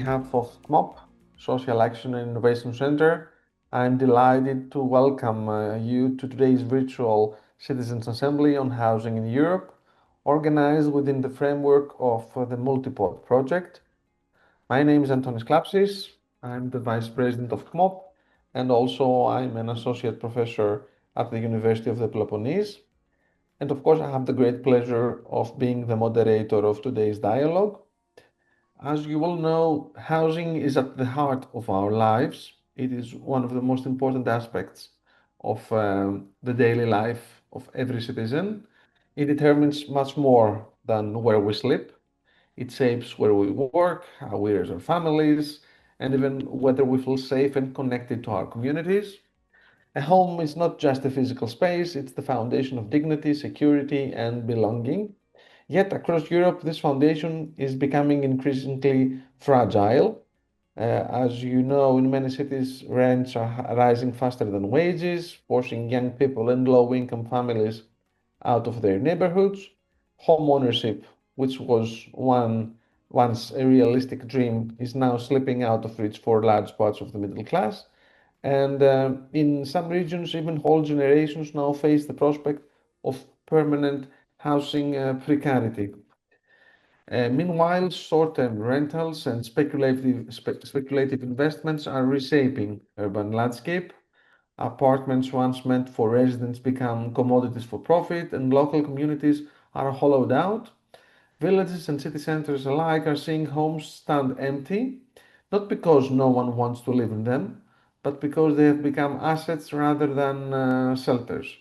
behalf of КМОП, Social Action and Innovation Center, I'm delighted to welcome you to today's virtual Citizens Assembly on Housing in Europe, organized within the framework of the Multipod project. My name is Antonis Klapsis. I'm the Vice President of ΚΜΟΠ, and also I'm an Associate Professor at the University of the Peloponnese. And of course, I have the great pleasure of being the moderator of today's dialogue. As you all know, housing is at the heart of our lives. It is one of the most important aspects of the daily life of every citizen. It determines much more than where we sleep. It shapes where we work, how we raise our families, and even whether we feel safe and connected to our communities. A home is not just a physical space, it's the foundation of dignity, security, and belonging. Yet across Europe, this foundation is becoming increasingly fragile. As you know, in many cities, rents are rising faster than wages, forcing young people and low-income families out of their neighborhoods. Home ownership, which was once a realistic dream, is now slipping out of reach for large parts of the middle class. And in some regions, even whole generations now face the prospect of permanent housing precarity. Meanwhile, short-term rentals and speculative investments are reshaping urban landscape. Apartments once meant for residents become commodities for profit, and local communities are hollowed out. Villages and city centers alike are seeing homes stand empty, not because no one wants to live in them, but because they have become assets rather than shelters.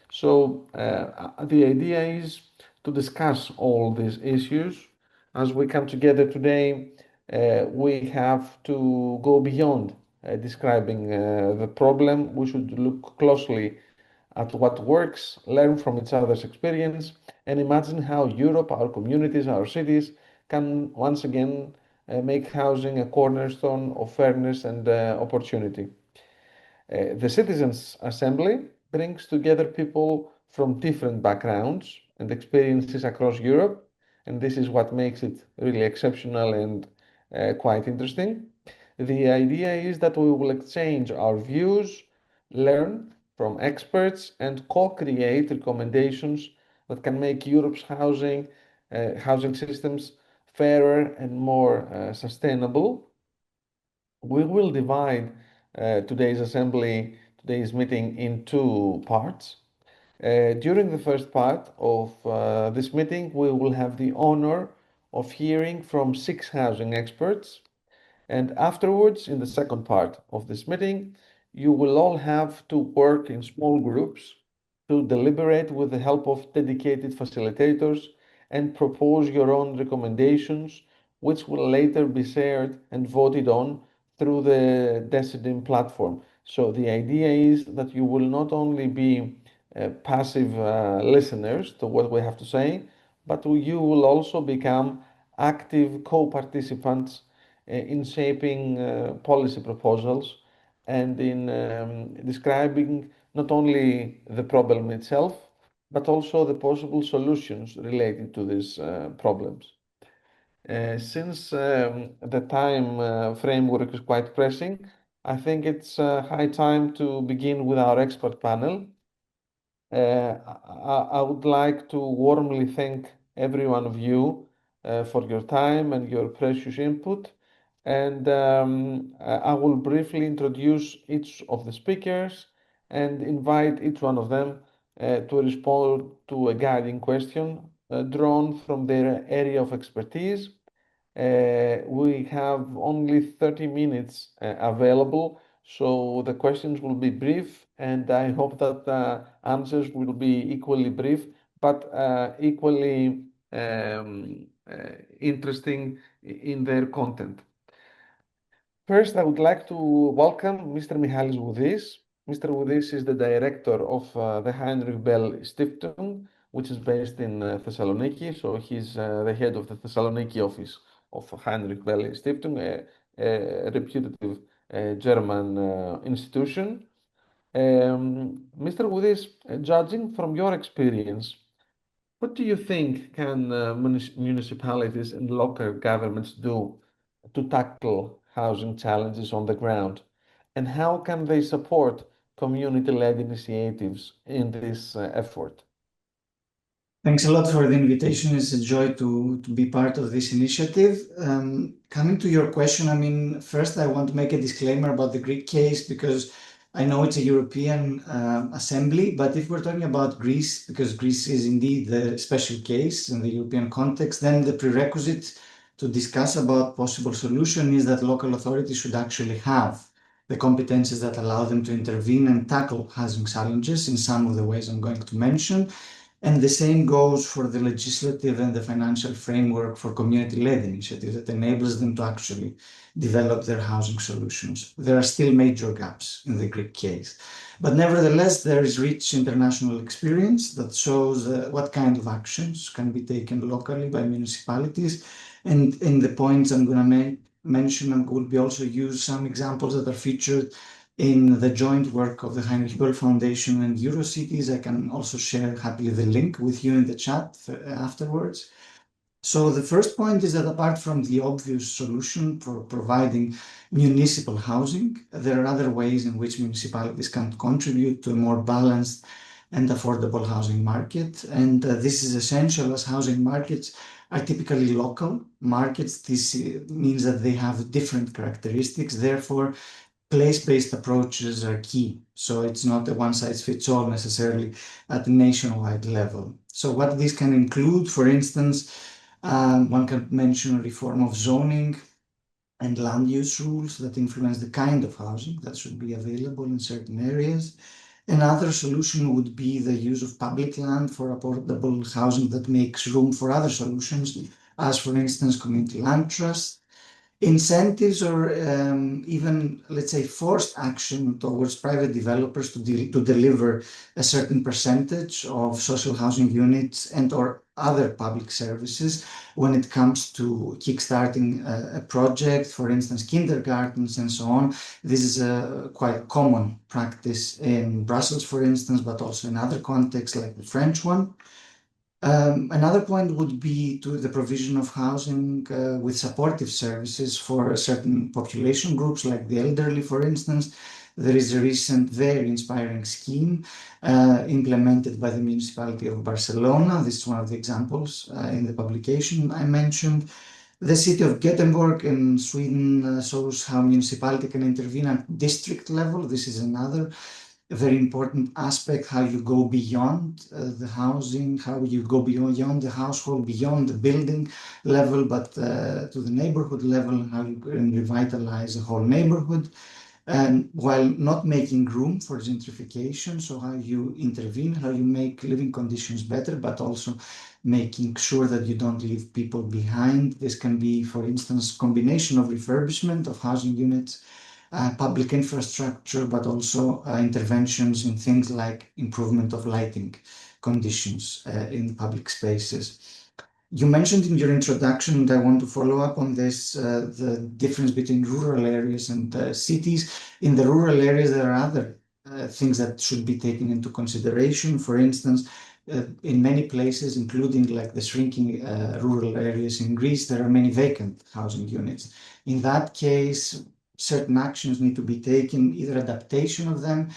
So the idea is to discuss all these issues. As we come together today, we have to go beyond describing the problem. We should look closely at what works, learn from each other's experience, and imagine how Europe, our communities, our cities can once again make housing a cornerstone of fairness and opportunity. The Citizens Assembly brings together people from different backgrounds and experiences across Europe, and this is what makes it really exceptional and quite interesting. The idea is that we will exchange our views, learn from experts, and co-create recommendations that can make Europe's housing systems fairer and more sustainable. We will divide today's meeting in two parts. During the first part of this meeting, we will have the honor of hearing from 6 housing experts. And afterwards, in the second part of this meeting, you will all have to work in small groups to deliberate with the help of dedicated facilitators and propose your own recommendations, which will later be shared and voted on through the Decidim platform. So the idea is that you will not only be passive listeners to what we have to say, but you will also become active co-participants in shaping policy proposals and in describing not only the problem itself, but also the possible solutions related to these problems. Since the time framework is quite pressing, I think it's high time to begin with our expert panel. I would like to warmly thank every one of you for your time and your precious input. And I will briefly introduce each of the speakers and invite each one of them to respond to a guiding question drawn from their area of expertise. We have only 30 minutes available, so the questions will be brief, and I hope that the answers will be equally brief, but equally interesting in their content. First, I would like to welcome Mr. Michalis Voudis. Mr. Voudis is the director of the Heinrich Bell Stiftung, which is based in Thessaloniki. So he's the head of the Thessaloniki office of Heinrich Bell Stiftung, a reputable German institution. Mr. Voudis, judging from your experience, what do you think can municipalities and local governments do to tackle housing challenges on the ground? And how can they support community-led initiatives in this effort? Thanks a lot for the invitation. It's a joy to be part of this initiative. Coming to your question, first I want to make a disclaimer about the Greek case because I know it's a European assembly, but if we're talking about Greece, because Greece is indeed the special case in the European context, then the prerequisite to discuss about possible solution is that local authorities should actually have the competences that allow them to intervene and tackle housing challenges in some of the ways I'm going to mention. And the same goes for the legislative and the financial framework for community-led initiatives that enables them to actually develop their housing solutions. There are still major gaps in the Greek case. But nevertheless, there is rich international experience that shows what kind of actions can be taken locally by municipalities. And in the points I'm going to mention, I will be also use some examples that are featured in the joint work of the Heinrich Böll Foundation and Eurocities. I can also share happily the link with you in the chat afterwards. So the first point is that apart from the obvious solution for providing municipal housing, there are other ways in which municipalities can contribute to a more balanced and affordable housing market. And this is essential as housing markets are typically local markets. This means that they have different characteristics. Therefore, place-based approaches are key. So it's not a one-size-fits-all necessarily at a nationwide level. So what this can include, for instance, one can mention reform of zoning and land use rules that influence the kind of housing that should be available in certain areas. Another solution would be the use of public land for affordable housing that makes room for other solutions, as for instance, community land trust. Incentives or even, let's say, forced action towards private developers to deliver a certain percentage of social housing units and or other public services when it comes to kickstarting a project, for instance, kindergartens and so on. This is a quite common practice in Brussels, for instance, but also in other contexts like the French one. Another point would be to the provision of housing with supportive services for certain population groups like the elderly, for instance. There is a recent very inspiring scheme implemented by the municipality of Barcelona. This is one of the examples in the publication I mentioned. The city of Gothenburg in Sweden shows how municipality can intervene at district level. This is another a very important aspect, how you go beyond the housing, how you go beyond the household, beyond the building level, but to the neighborhood level, how you can revitalize a whole neighborhood, and while not making room for gentrification. So how you intervene, how you make living conditions better, but also making sure that you don't leave people behind. This can be, for instance, combination of refurbishment of housing units, public infrastructure, but also interventions in things like improvement of lighting conditions in public spaces. You mentioned in your introduction, and I want to follow up on this, the difference between rural areas and cities. In the rural areas, there are other things that should be taken into consideration. For instance, in many places, including like the shrinking rural areas in Greece, there are many vacant housing units. In that case, certain actions need to be taken, either adaptation of them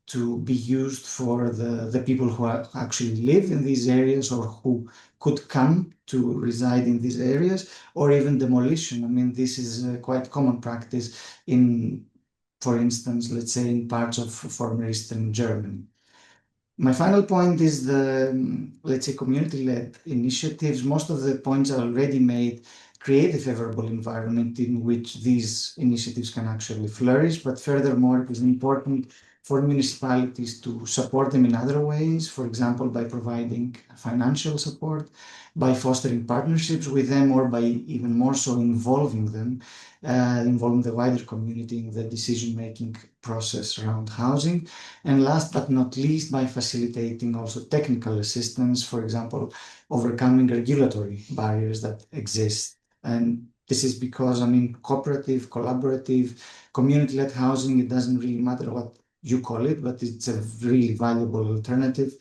to be used for the people who actually live in these areas or who could come to reside in these areas, or even demolition. I mean, this is a quite common practice in, for instance, let's say in parts of former Eastern Germany. My final point is the, let's say, community-led initiatives. Most of the points are already made, create a favorable environment in which these initiatives can actually flourish. But furthermore, it is important for municipalities to support them in other ways, for example, by providing financial support, by fostering partnerships with them, or by even more so involving them, involving the wider community in the decision-making process around housing. And last but not least, by facilitating also technical assistance, for example, overcoming regulatory barriers that exist. And this is because, I mean, cooperative, collaborative, community-led housing, it doesn't really matter what you call it, but it's a really valuable alternative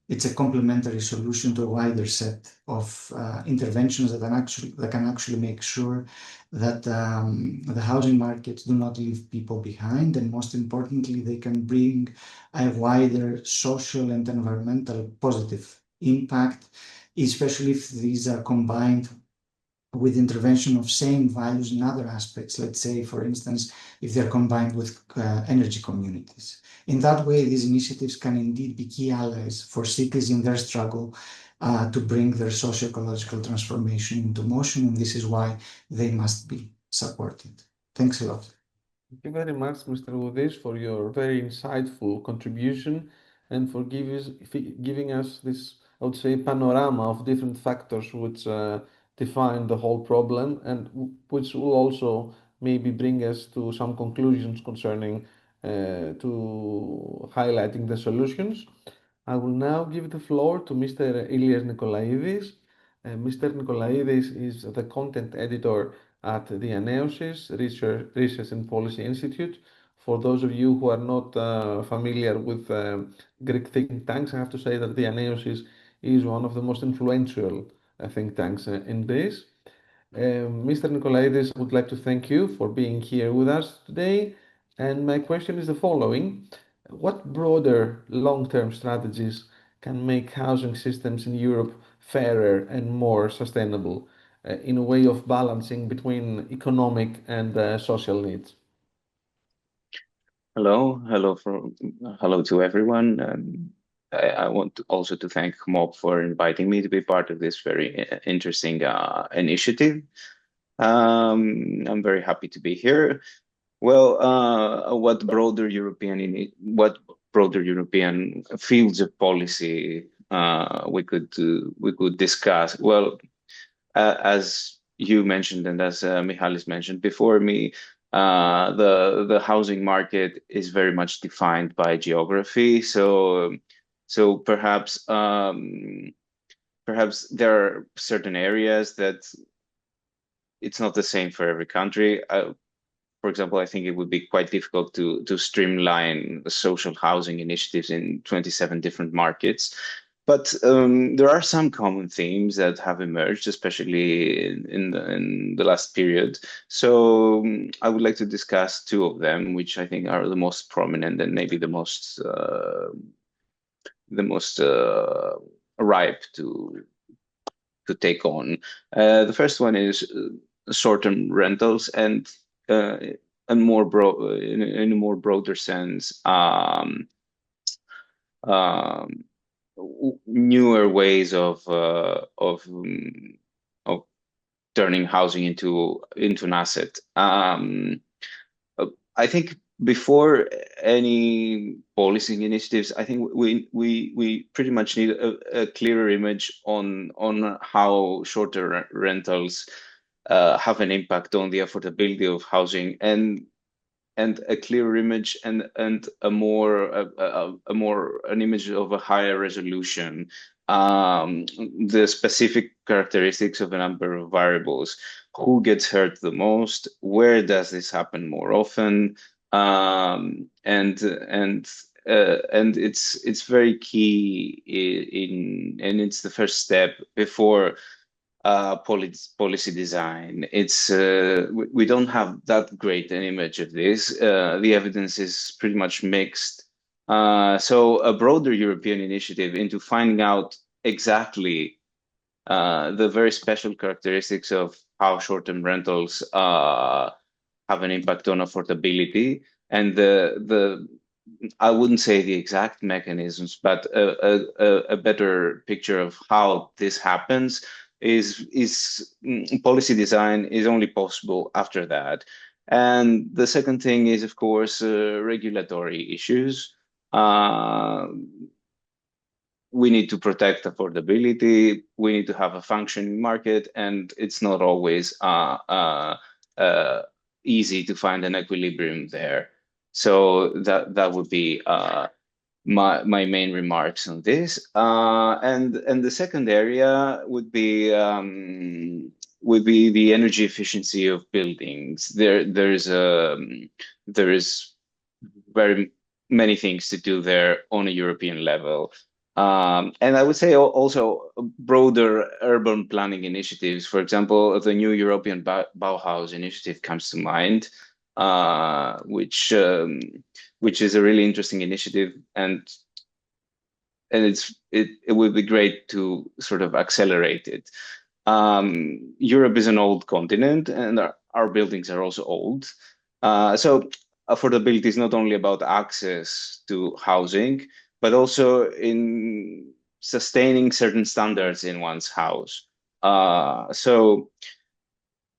it's a complementary solution to a wider set of interventions that can actually make sure that the housing markets do not leave people behind, and most importantly, they can bring a wider social and environmental positive impact, especially if these are combined with intervention of same values in other aspects. Let's say, for instance, if they're combined with energy communities. In that way, these initiatives can indeed be key allies for cities in their struggle to bring their socio-ecological transformation into motion, and this is why they must be supported. Thanks a lot. Thank you very much, Mr. Woudis, for your very insightful contribution and for giving us this, I would say, panorama of different factors which define the whole problem and which will also maybe bring us to some conclusions concerning to highlighting the solutions. I will now give the floor to Mr. Ilias Nikolaidis. Mr. Nikolaidis is the content editor at Dianeosis Research and Policy Institute. For those of you who are not familiar with Greek think tanks, I have to say that Dianeosis is one of the most influential think tanks in Greece. Mr. Nikolaidis, I would like to thank you for being here with us today. And my question is the following. What broader long-term strategies can make housing systems in Europe fairer and more sustainable in a way of balancing between economic and social needs? Hello to everyone. I want also to thank КМОП for inviting me to be part of this very interesting initiative. I'm very happy to be here. Well, what broader European fields of policy we could discuss? Well, as you mentioned and as Michalis mentioned before me, the housing market is very much defined by geography. So perhaps there are certain areas that it's not the same for every country. For example, I think it would be quite difficult to streamline the social housing initiatives in 27 different markets. But there are some common themes that have emerged, especially in the last period. So I would like to discuss two of them, which I think are the most prominent and maybe the most ripe to take on. The first one is short-term rentals, and in a more broader sense, newer ways of turning housing into an asset. I think before any policy initiatives, I think we pretty much need a clearer image on how shorter rentals have an impact on the affordability of housing, and a clearer image and an image of a higher resolution, the specific characteristics of a number of variables. Who gets hurt the most? Where does this happen more often? And it's very key and it's the first step before policy design. It's we don't have that great an image of this. The evidence is pretty much mixed. So a broader European initiative into finding out exactly the very special characteristics of how short-term rentals have an impact on affordability, and I wouldn't say the exact mechanisms, but a better picture of how this happens is policy design is only possible after that. And the second thing is, of course, regulatory issues. We need to protect affordability. We need to have a functioning market, and it's not always easy to find an equilibrium there. So that would be my main remarks on this. And the second area would be the energy efficiency of buildings. There is very many things to do there on a European level. And I would say also broader urban planning initiatives. For example, the new European Bauhaus initiative comes to mind, which is a really interesting initiative, and it would be great to sort of accelerate it. Europe is an old continent, and our buildings are also old. So affordability is not only about access to housing, but also in sustaining certain standards in one's house. So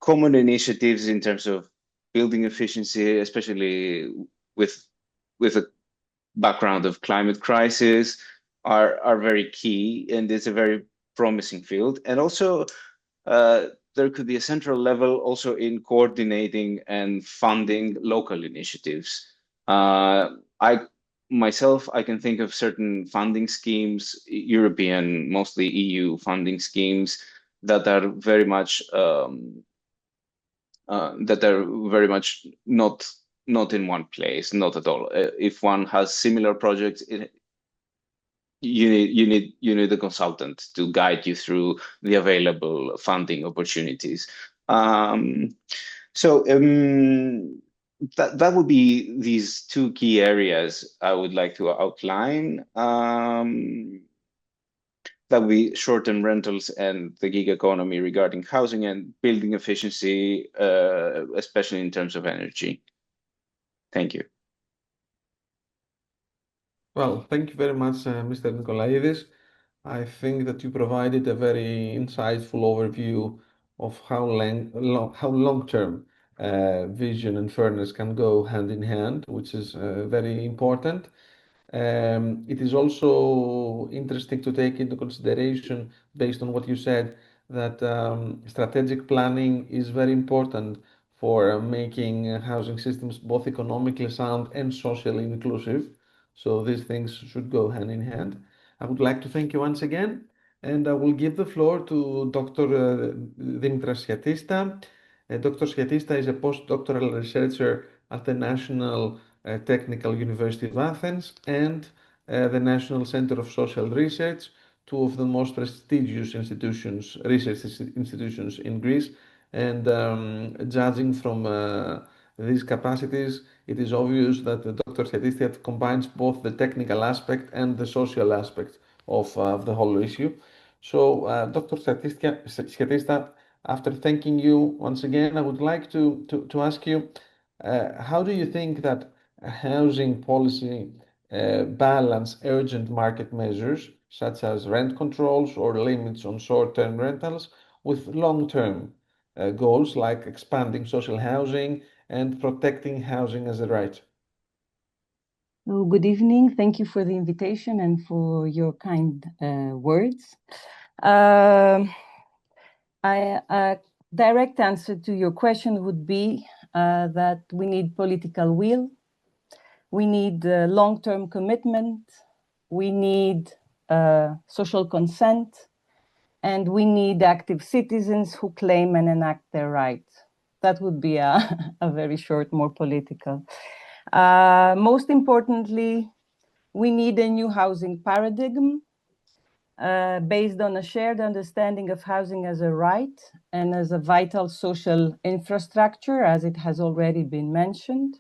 common initiatives in terms of building efficiency, especially with a background of climate crisis, are very key, and it's a very promising field. And also there could be a central level also in coordinating and funding local initiatives. I can think of certain funding schemes, European, mostly EU funding schemes, that are very much not in one place, not at all. If one has similar projects, you need a consultant to guide you through the available funding opportunities. That would be these two key areas I would like to outline. That would be short-term rentals and the gig economy regarding housing and building efficiency, especially in terms of energy. Thank you. Well, thank you very much, Mr. Nikolaidis. I think that you provided a very insightful overview of how long-term vision and fairness can go hand in hand, which is very important. It is also interesting to take into consideration, based on what you said, that strategic planning is very important for making housing systems both economically sound and socially inclusive. So these things should go hand in hand. I would like to thank you once again, and I will give the floor to Dr. Dimitras Siatista. Dr. Siatista is a postdoctoral researcher at the National Technical University of Athens and the National Center of Social Research, two of the most prestigious research institutions in Greece. And judging from these capacities, it is obvious that Dr. Siatista combines both the technical aspect and the social aspect of the whole issue. So, Dr. Siatista, after thanking you once again, I would like to ask you, how do you think that housing policy balance urgent market measures such as rent controls or limits on short-term rentals with long-term goals like expanding social housing and protecting housing as a right? Well, good evening. Thank you for the invitation and for your kind words. A direct answer to your question would be that we need political will, we need long-term commitment, we need social consent, and we need active citizens who claim and enact their rights. That would be a very short, more political. Most importantly, we need a new housing paradigm based on a shared understanding of housing as a right and as a vital social infrastructure, as it has already been mentioned,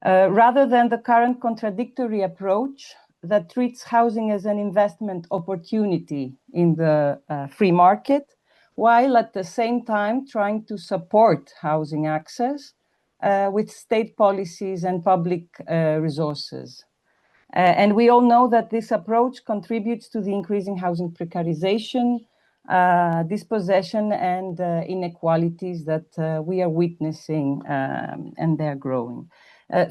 rather than the current contradictory approach that treats housing as an investment opportunity in the free market, while at the same time trying to support housing access with state policies and public resources. And we all know that this approach contributes to the increasing housing precarization, dispossession, and inequalities that we are witnessing, and they're growing.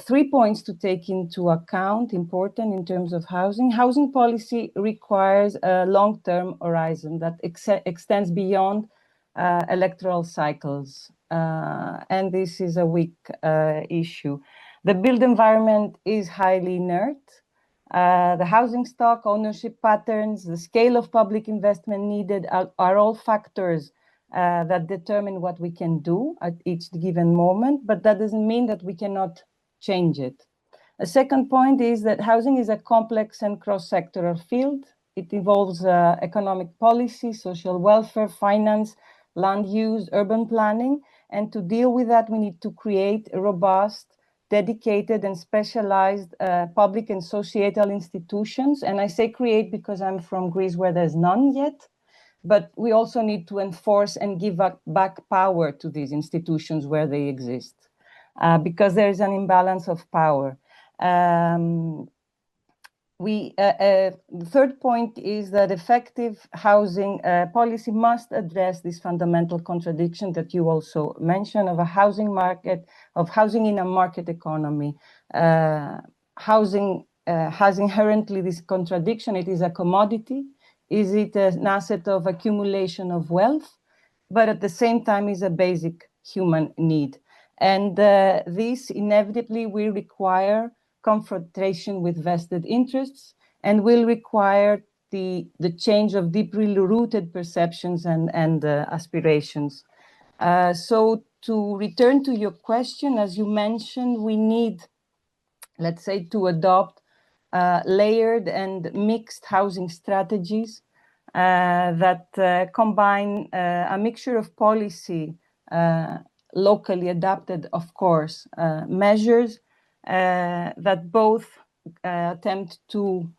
3 points to take into account, important in terms of housing. Housing policy requires a long-term horizon that extends beyond electoral cycles, and this is a weak issue. The built environment is highly inert. The housing stock, ownership patterns, the scale of public investment needed are all factors that determine what we can do at each given moment, but that doesn't mean that we cannot change it. A second point is that housing is a complex and cross-sectoral field. It involves economic policy, social welfare, finance, land use, urban planning. And to deal with that, we need to create a robust, dedicated and specialized public and societal institutions. And I say create because I'm from Greece where there's none yet. But we also need to enforce and give back power to these institutions where they exist, because there is an imbalance of power. The third point is that effective housing policy must address this fundamental contradiction that you also mentioned of a housing market, of housing in a market economy. Housing has inherently this contradiction. It is a commodity. Is it an asset of accumulation of wealth? But at the same time is a basic human need. And this inevitably will require confrontation with vested interests and will require the change of deeply rooted perceptions and aspirations. So to return to your question, as you mentioned, we need, let's say, to adopt layered and mixed housing strategies that combine a mixture of policy, locally adapted, of course, measures that both attempt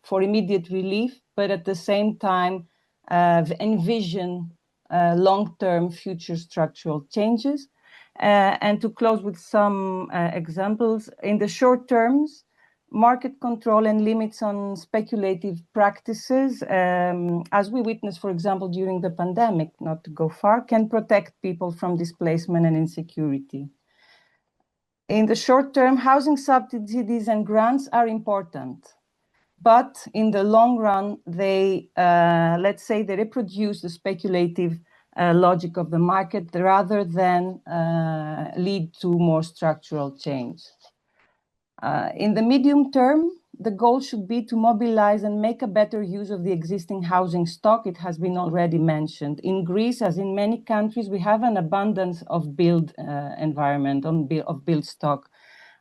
for immediate relief, but at the same time envision long-term future structural changes. And to close with some examples, in the short terms, market control and limits on speculative practices, as we witnessed, for example, during the pandemic, not to go far, can protect people from displacement and insecurity. In the short term, housing subsidies and grants are important, but in the long run, they, let's say, they reproduce the speculative logic of the market rather than lead to more structural change. In the medium term, the goal should be to mobilize and make a better use of the existing housing stock. It has been already mentioned. In Greece, as in many countries, we have an abundance of build environment, of build stock.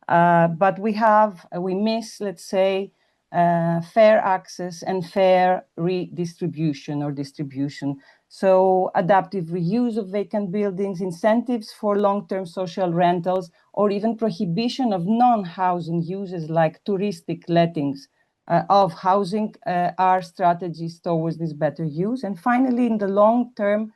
But we miss, let's say, fair access and fair redistribution or distribution. So adaptive reuse of vacant buildings, incentives for long-term social rentals, or even prohibition of non-housing uses like touristic lettings of housing are strategies towards this better use. And finally, in the long term,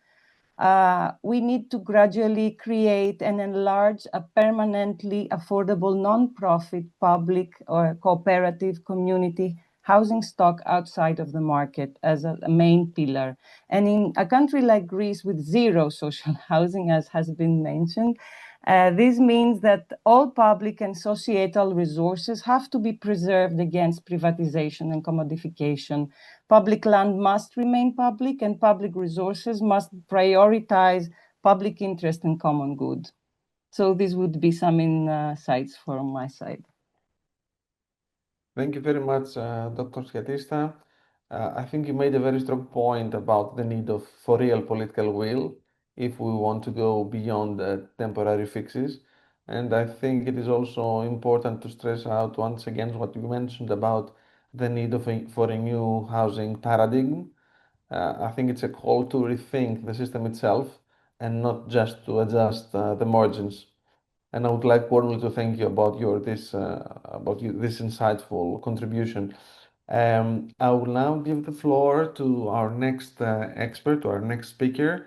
we need to gradually create and enlarge a permanently affordable non-profit, public or cooperative community housing stock outside of the market as a main pillar. And in a country like Greece with zero social housing, as has been mentioned, this means that all public and societal resources have to be preserved against privatization and commodification. Public land must remain public, and public resources must prioritize public interest and common good. So this would be some insights from my side. Thank you very much, Dr. Schiatista. I think you made a very strong point about the need for real political will if we want to go beyond temporary fixes. And I think it is also important to stress out once again what you mentioned about the need for a new housing paradigm. I think it's a call to rethink the system itself and not just to adjust the margins. And I would like warmly to thank you about this insightful contribution. I will now give the floor to our next expert, to our next speaker,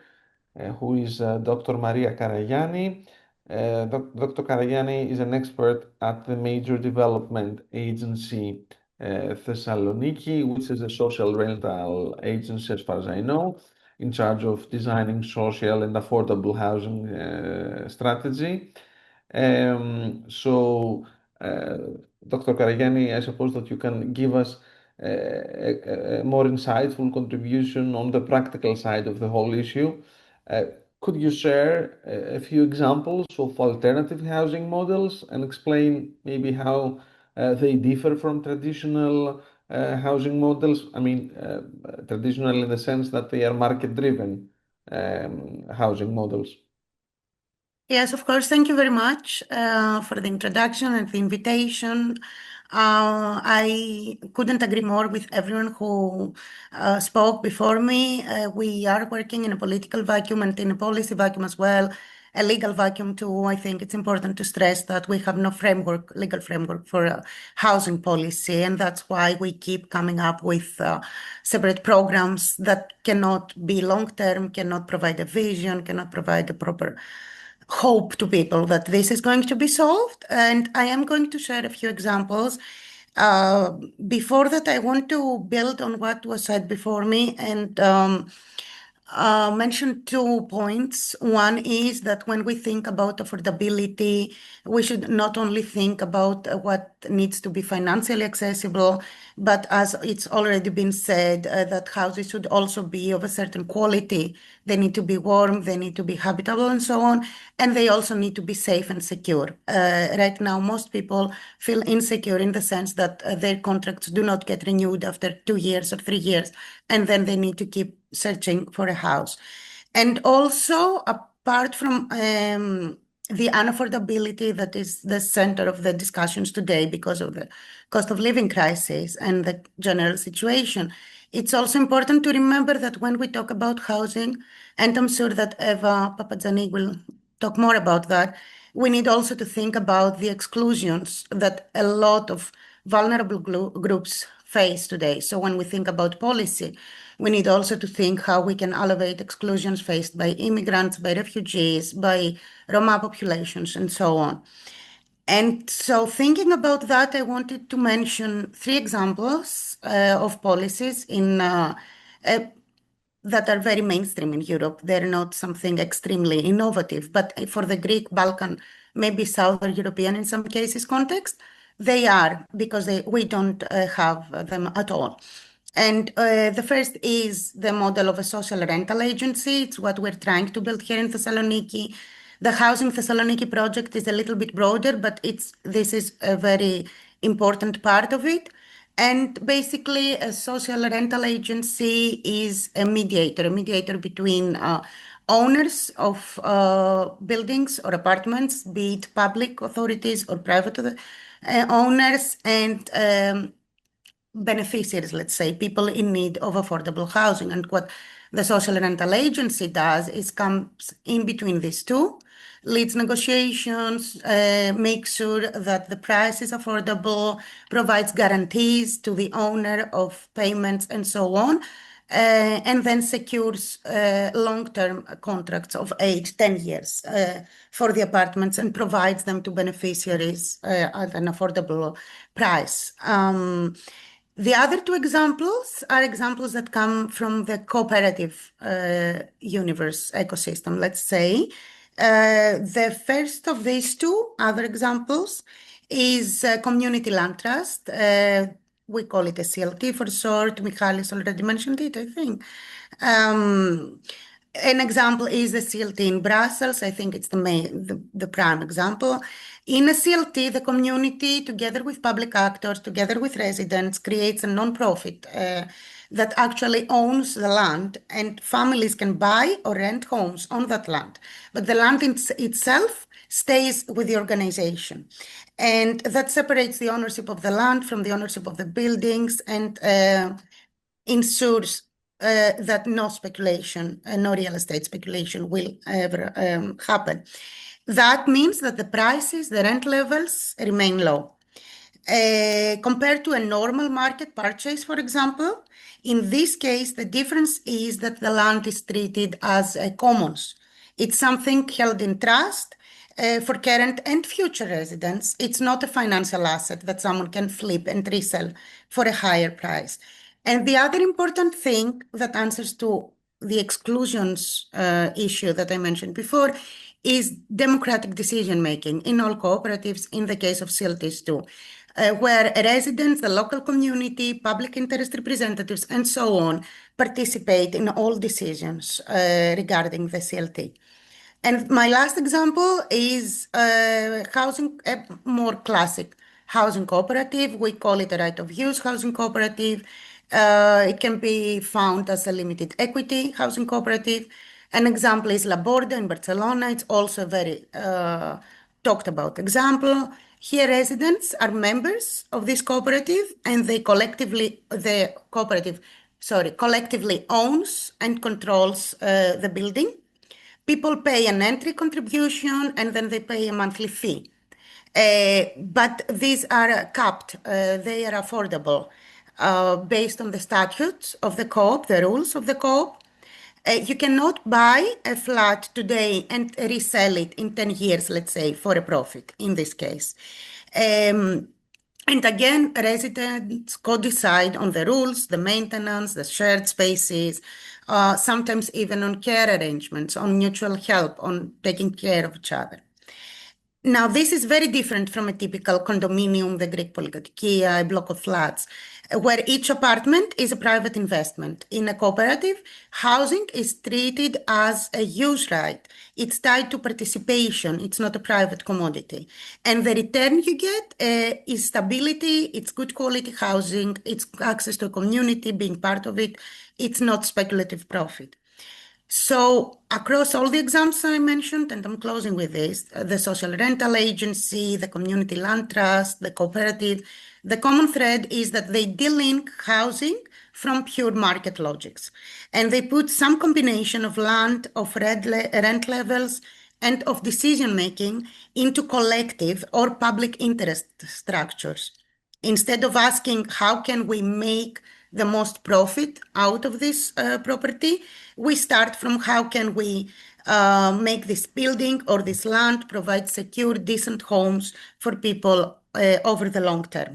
who is Dr. Maria Karagianni. Dr. Karagianni is an expert at the Major Development Agency Thessaloniki, which is a social rental agency, as far as I know, in charge of designing social and affordable housing strategy. Dr. Karagianni, I suppose that you can give us a more insightful contribution on the practical side of the whole issue. Could you share a few examples of alternative housing models and explain maybe how they differ from traditional housing models? I mean, traditional in the sense that they are market-driven housing models. Yes, of course. Thank you very much for the introduction and the invitation. I couldn't agree more with everyone who spoke before me. We are working in a political vacuum and in a policy vacuum as well, a legal vacuum too. I think it's important to stress that we have no legal framework for housing policy, and that's why we keep coming up with separate programs that cannot be long-term, cannot provide a vision, cannot provide a proper hope to people that this is going to be solved. And I am going to share a few examples. Before that, I want to build on what was said before me and mention 2 points. One is that when we think about affordability, we should not only think about what needs to be financially accessible, but as it's already been said, that houses should also be of a certain quality. They need to be warm, they need to be habitable and so on, and they also need to be safe and secure. Right now, most people feel insecure in the sense that their contracts do not get renewed after 2 years or 3 years, and then they need to keep searching for a house. And also, apart from the unaffordability that is the center of the discussions today because of the cost of living crisis and the general situation, it's also important to remember that when we talk about housing, and I'm sure that Eva Papadzani will talk more about that, we need also to think about the exclusions that a lot of vulnerable groups face today. So when we think about policy, we need also to think how we can elevate exclusions faced by immigrants, by refugees, by Roma populations, and so on. And so thinking about that, I wanted to mention 3 examples of policies in that are very mainstream in Europe. They're not something extremely innovative, but for the Greek, Balkan, maybe Southern European in some cases context, they are, because we don't have them at all. And the first is the model of a social rental agency. It's what we're trying to build here in Thessaloniki. The Housing Thessaloniki project is a little bit broader, but this is a very important part of it. And basically, a social rental agency is a mediator between owners of buildings or apartments, be it public authorities or private owners, and beneficiaries, let's say, people in need of affordable housing. And what the social rental agency does is comes in between these two, leads negotiations, makes sure that the price is affordable, provides guarantees to the owner of payments and so on, and then secures long-term contracts of 8-10 years for the apartments and provides them to beneficiaries at an affordable price. The other 2 examples are examples that come from the cooperative universe ecosystem, let's say. The first of these 2 other examples is Community Land Trust. We call it a CLT for short. Michalis already mentioned it, I think. An example is the CLT in Brussels. I think it's the prime example. In a CLT, the community, together with public actors, together with residents, creates a non-profit that actually owns the land, and families can buy or rent homes on that land. But the land itself stays with the organization. And that separates the ownership of the land from the ownership of the buildings and ensures that no speculation, no real estate speculation will ever happen. That means that the prices, the rent levels remain low. Compared to a normal market purchase, for example, in this case, the difference is that the land is treated as a commons. It's something held in trust for current and future residents. It's not a financial asset that someone can flip and resell for a higher price. And the other important thing that answers to the exclusions issue that I mentioned before is democratic decision-making in all cooperatives, in the case of CLTs too, where residents, the local community, public interest representatives, and so on participate in all decisions regarding the CLT. And my last example is housing, a more classic housing cooperative. We call it a right-of-use housing cooperative. It can be found as a limited equity housing cooperative. An example is La Borda in Barcelona. It's also a very talked about example. Here, residents are members of this cooperative, and the cooperative collectively owns and controls the building. People pay an entry contribution, and then they pay a monthly fee. But these are capped. They are affordable based on the statutes of the co-op, the rules of the co-op. You cannot buy a flat today and resell it in 10 years, let's say, for a profit, in this case. And again, residents co-decide on the rules, the maintenance, the shared spaces, sometimes even on care arrangements, on mutual help, on taking care of each other. Now, this is very different from a typical condominium, the Greek polykatkia, a block of flats, where each apartment is a private investment. In a cooperative, housing is treated as a use right. It's tied to participation. It's not a private commodity. And the return you get is stability, it's good quality housing, it's access to a community, being part of it. It's not speculative profit. So across all the examples I mentioned, and I'm closing with this, the social rental agency, the community land trust, the cooperative, the common thread is that they delink housing from pure market logics. And they put some combination of land, of rent levels, and of decision-making into collective or public interest structures. Instead of asking how can we make the most profit out of this property, we start from how can we make this building or this land provide secure, decent homes for people over the long term.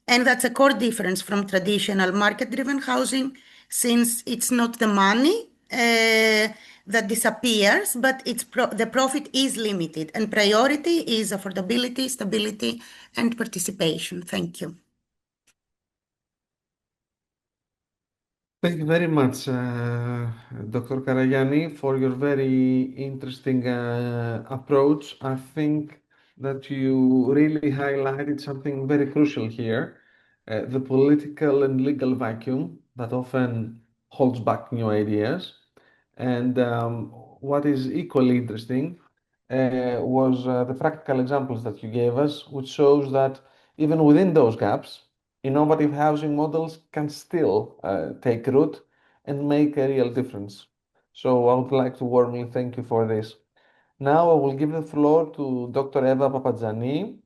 And that's a core difference from traditional market-driven housing, since it's not the money that disappears, but the profit is limited, and priority is affordability, stability, and participation. Thank you. Thank you very much, Dr. Karagianni, for your very interesting approach. I think that you really highlighted something very crucial here, the political and legal vacuum that often holds back new ideas. And what is equally interesting was the practical examples that you gave us, which shows that even within those gaps, innovative housing models can still take root and make a real difference. So I would like to warmly thank you for this. Now I will give the floor to Dr. Eva Papagianni.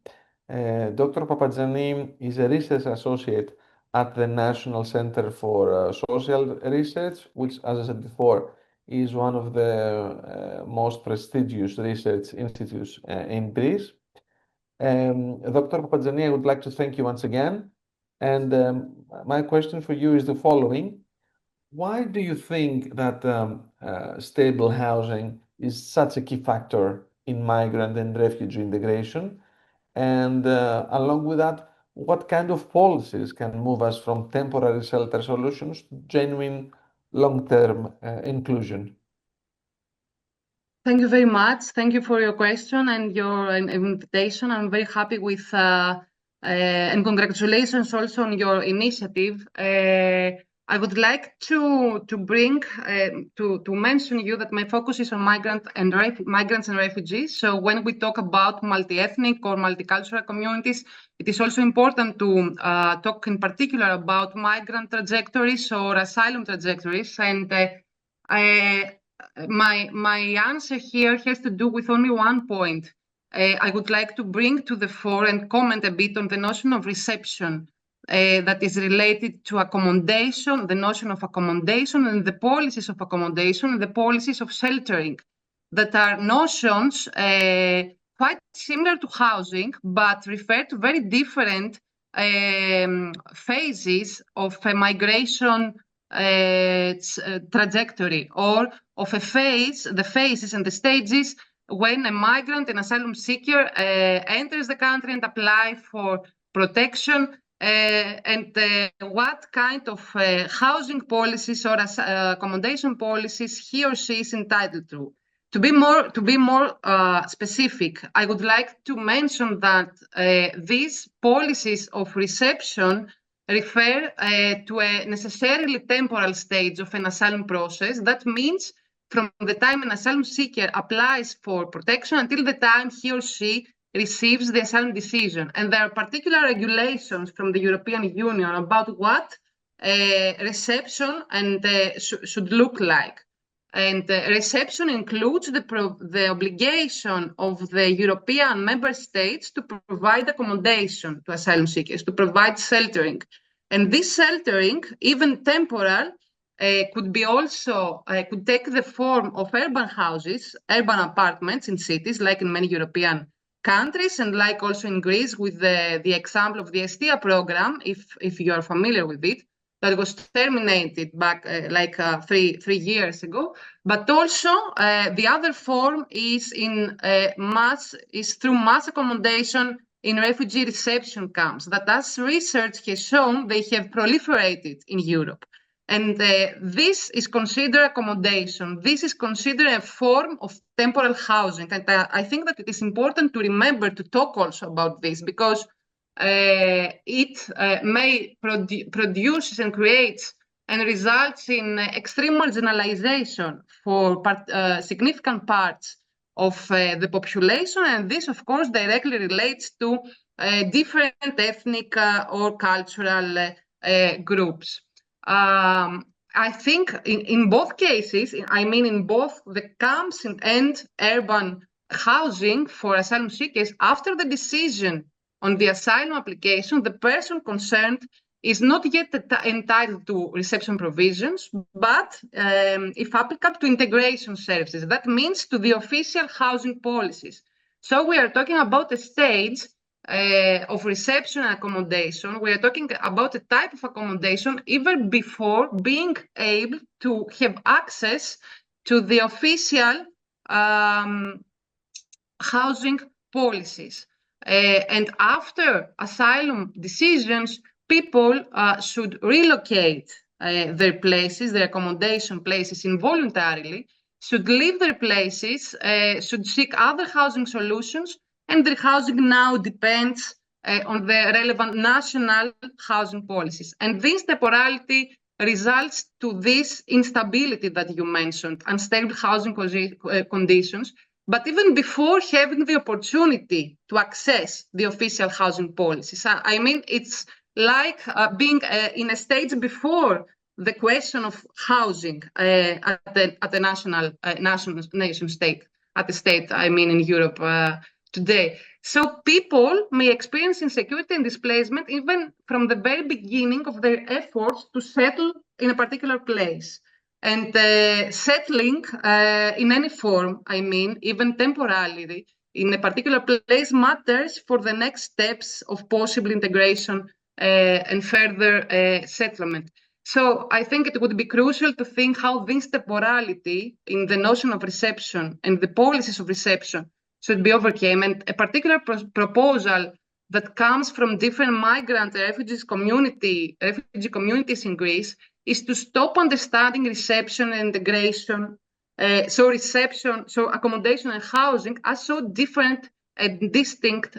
Dr. Papagianni is a research associate at the National Center for Social Research, which, as I said before, is one of the most prestigious research institutes in Greece. Dr. Papagianni, I would like to thank you once again. And my question for you is the following. Why do you think that stable housing is such a key factor in migrant and refugee integration? And along with that, what kind of policies can move us from temporary shelter solutions to genuine long-term inclusion? Thank you very much. Thank you for your question and your invitation. I'm very happy with, and congratulations also on your initiative. I would like to mention you that my focus is on migrants and refugees. So when we talk about multi-ethnic or multicultural communities, it is also important to talk in particular about migrant trajectories or asylum trajectories. And my answer here has to do with only one point. I would like to bring to the fore and comment a bit on the notion of reception that is related to accommodation, the notion of accommodation and the policies of accommodation and the policies of sheltering, that are notions quite similar to housing, but refer to very different phases of a migration trajectory, or of a phase, the phases and the stages when a migrant, an asylum seeker enters the country and applies for protection, and what kind of housing policies or accommodation policies he or she is entitled to. To be more specific, I would like to mention that these policies of reception refer to a necessarily temporal stage of an asylum process. That means from the time an asylum seeker applies for protection until the time he or she receives the asylum decision. And there are particular regulations from the European Union about what reception and should look like. And reception includes the obligation of the European member states to provide accommodation to asylum seekers, to provide sheltering. And this sheltering, even temporal, could be also, could take the form of urban houses, urban apartments in cities, like in many European countries, and like also in Greece with the example of the Estia program, if you are familiar with it, that was terminated back three years ago. But also the other form is through mass accommodation in refugee reception camps, that as research has shown, they have proliferated in Europe. And this is considered accommodation. This is considered a form of temporal housing. And I think that it is important to remember to talk also about this, because it may produce and creates and results in extreme marginalization for significant parts of the population. And this, of course, directly relates to different ethnic or cultural groups. I think in both cases, I mean in both the camps and urban housing for asylum seekers, after the decision on the asylum application, the person concerned is not yet entitled to reception provisions, but if applicable to integration services. That means to the official housing policies. So we are talking about a stage of reception and accommodation. We are talking about a type of accommodation even before being able to have access to the official housing policies. And after asylum decisions, people should relocate their places, their accommodation places involuntarily, should leave their places, should seek other housing solutions, and their housing now depends on the relevant national housing policies. And this temporality results to this instability that you mentioned, unstable housing conditions. But even before having the opportunity to access the official housing policies, I mean, it's like being in a stage before the question of housing at the nation state, at the state, I mean, in Europe today. So people may experience insecurity and displacement even from the very beginning of their efforts to settle in a particular place. And settling in any form, I mean, even temporarily, in a particular place matters for the next steps of possible integration and further settlement. So I think it would be crucial to think how this temporality in the notion of reception and the policies of reception should be overcome. And a particular proposal that comes from different migrant and refugee communities in Greece is to stop understanding reception and integration, so accommodation and housing as so different and distinct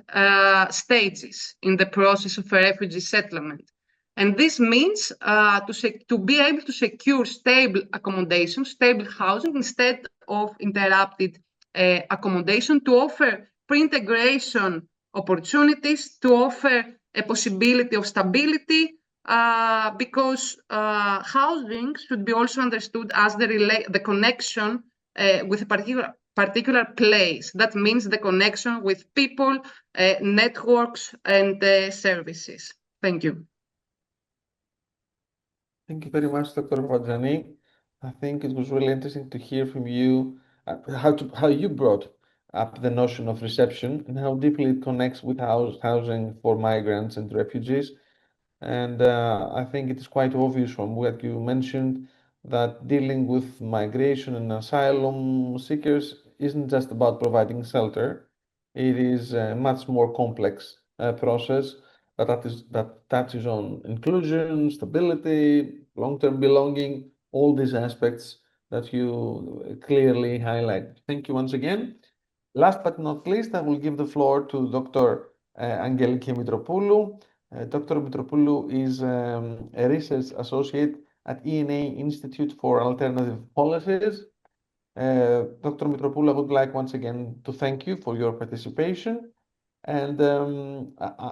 stages in the process of a refugee settlement. And this means to be able to secure stable accommodation, stable housing, instead of interrupted accommodation, to offer pre-integration opportunities, to offer a possibility of stability, because housing should be also understood as the connection with a particular place. That means the connection with people, networks, and services. Thank you. Thank you very much, Dr. Vajani. I think it was really interesting to hear from you how you brought up the notion of reception and how deeply it connects with housing for migrants and refugees. And I think it is quite obvious from what you mentioned that dealing with migration and asylum seekers isn't just about providing shelter. It is a much more complex process that touches on inclusion, stability, long-term belonging, all these aspects that you clearly highlight. Thank you once again. Last but not least, I will give the floor to Dr. Angeliki Mitropoulou. Dr. Mitropoulou is a research associate at ENA Institute for Alternative Policies. Dr. Mitropoulou, I would like once again to thank you for your participation. And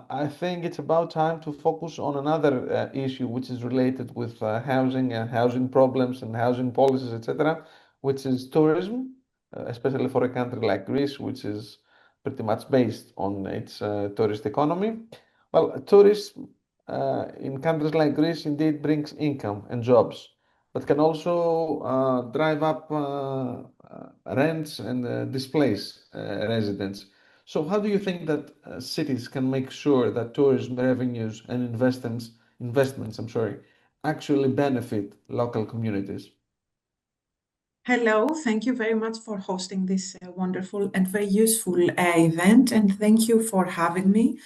I think it's about time to focus on another issue which is related with housing and housing problems and housing policies, etc., which is tourism, especially for a country like Greece, which is pretty much based on its tourist economy. Well, tourism in countries like Greece indeed brings income and jobs, but can also drive up rents and displace residents. So how do you think that cities can make sure that tourism revenues and investments, actually benefit local communities? Hello, thank you very much for hosting this wonderful and very useful event, and thank you for having me.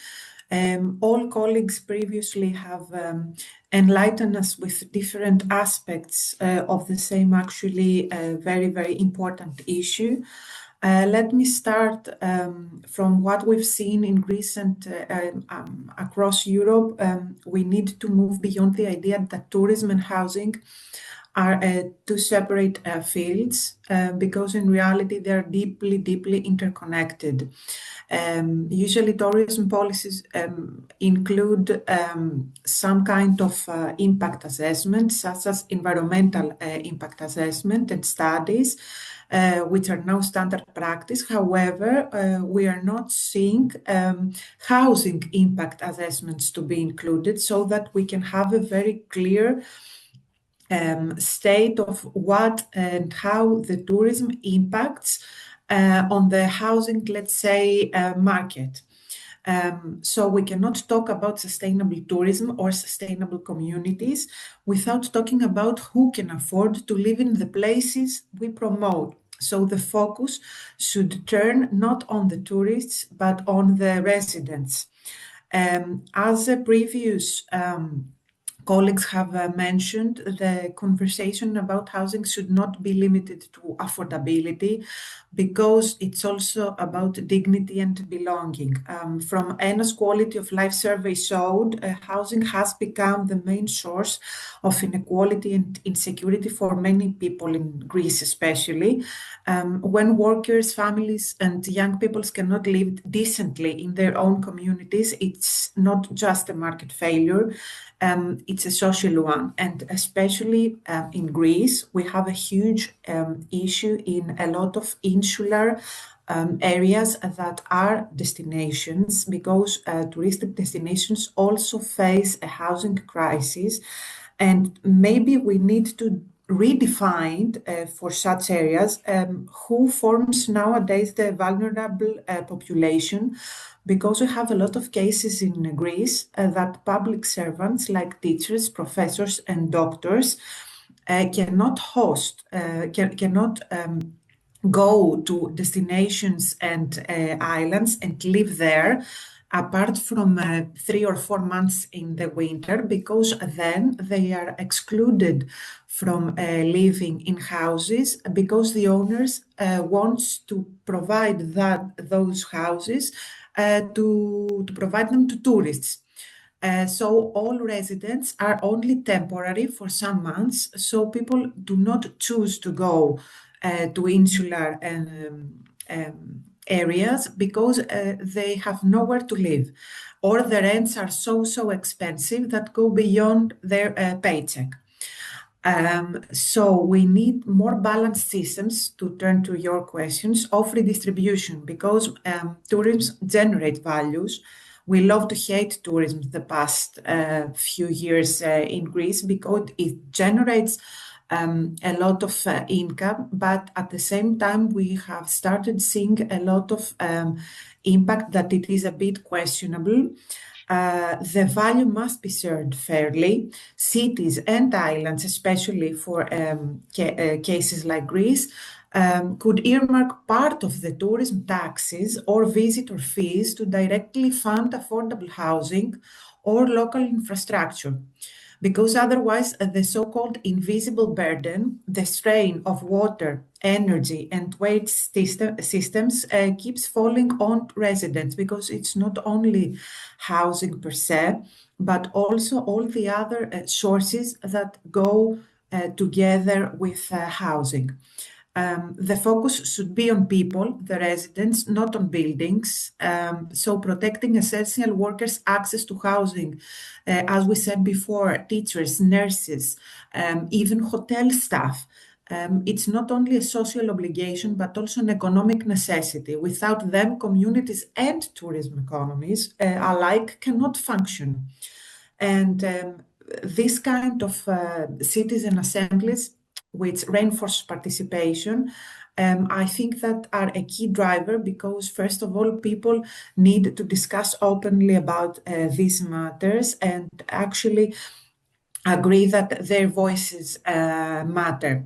All colleagues previously have enlightened us with different aspects of the same actually very, very important issue. Let me start from what we've seen in Greece and across Europe. We need to move beyond the idea that tourism and housing are two separate fields because in reality they're deeply, deeply interconnected. Usually tourism policies include some kind of impact assessment, such as environmental impact assessment and studies, which are now standard practice. However, we are not seeing housing impact assessments to be included so that we can have a very clear state of what and how the tourism impacts on the housing, let's say, market. So we cannot talk about sustainable tourism or sustainable communities without talking about who can afford to live in the places we promote. So the focus should turn not on the tourists, but on the residents. As a previous colleagues have mentioned, the conversation about housing should not be limited to affordability because it's also about dignity and belonging. From ENA's Quality of Life survey showed, housing has become the main source of inequality and insecurity for many people in Greece especially. When workers, families and young people cannot live decently in their own communities, it's not just a market failure, it's a social one. And especially in Greece, we have a huge issue in a lot of insular areas that are destinations because touristic destinations also face a housing crisis. And maybe we need to redefine for such areas who forms nowadays the vulnerable population, because we have a lot of cases in Greece that public servants like teachers, professors and doctors cannot go to destinations and islands and live there apart from 3 or 4 months in the winter, because then they are excluded from living in houses because the owners wants to provide those houses to provide them to tourists. So all residents are only temporary for some months, so people do not choose to go to insular areas because they have nowhere to live, or the rents are so expensive that go beyond their paycheck. So we need more balanced systems, to turn to your questions, of redistribution, because tourism generates values. We love to hate tourism the past few years in Greece because it generates a lot of income, but at the same time we have started seeing a lot of impact that it is a bit questionable. The value must be shared fairly. Cities and islands, especially for cases like Greece, could earmark part of the tourism taxes or visitor fees to directly fund affordable housing or local infrastructure. Because otherwise the so-called invisible burden, the strain of water, energy and waste systems keeps falling on residents, because it's not only housing per se, but also all the other sources that go together with housing. The focus should be on people, the residents, not on buildings. So protecting essential workers' access to housing, as we said before, teachers, nurses, even hotel staff. It's not only a social obligation, but also an economic necessity. Without them, communities and tourism economies alike cannot function. And this kind of citizen assemblies, which reinforce participation, I think that are a key driver because, first of all, people need to discuss openly about these matters and actually agree that their voices matter.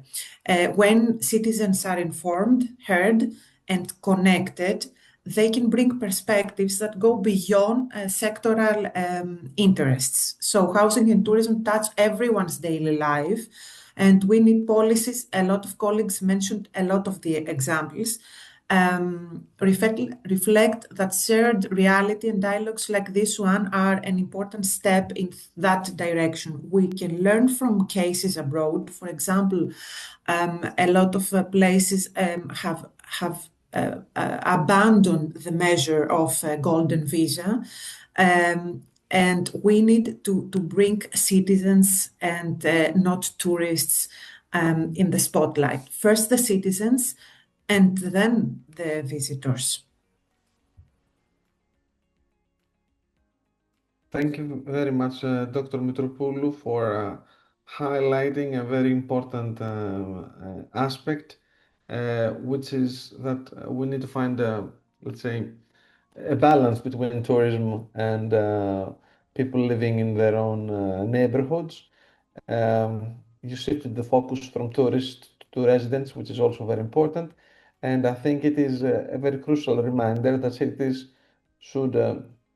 When citizens are informed, heard, and connected, they can bring perspectives that go beyond sectoral interests. So housing and tourism touch everyone's daily life, and we need policies. A lot of colleagues mentioned a lot of the examples. Reflect that shared reality, and dialogues like this one are an important step in that direction. We can learn from cases abroad. For example, a lot of places have abandoned the measure of golden visa. And we need to bring citizens and not tourists in the spotlight. First the citizens, and then the visitors. Thank you very much, Dr. Mitropoulou, for highlighting a very important aspect, which is that we need to find, let's say, a balance between tourism and people living in their own neighborhoods. You shifted the focus from tourists to residents, which is also very important. And I think it is a very crucial reminder that cities should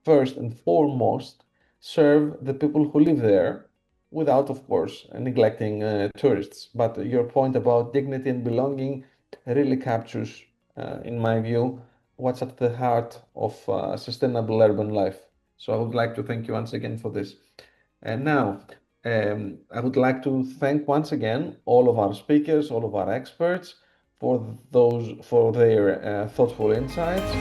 first and foremost serve the people who live there without, of course, neglecting tourists. But your point about dignity and belonging really captures, in my view, what's at the heart of sustainable urban life. So I would like to thank you once again for this. And now, I would like to thank once again all of our speakers, all of our experts for their thoughtful insights.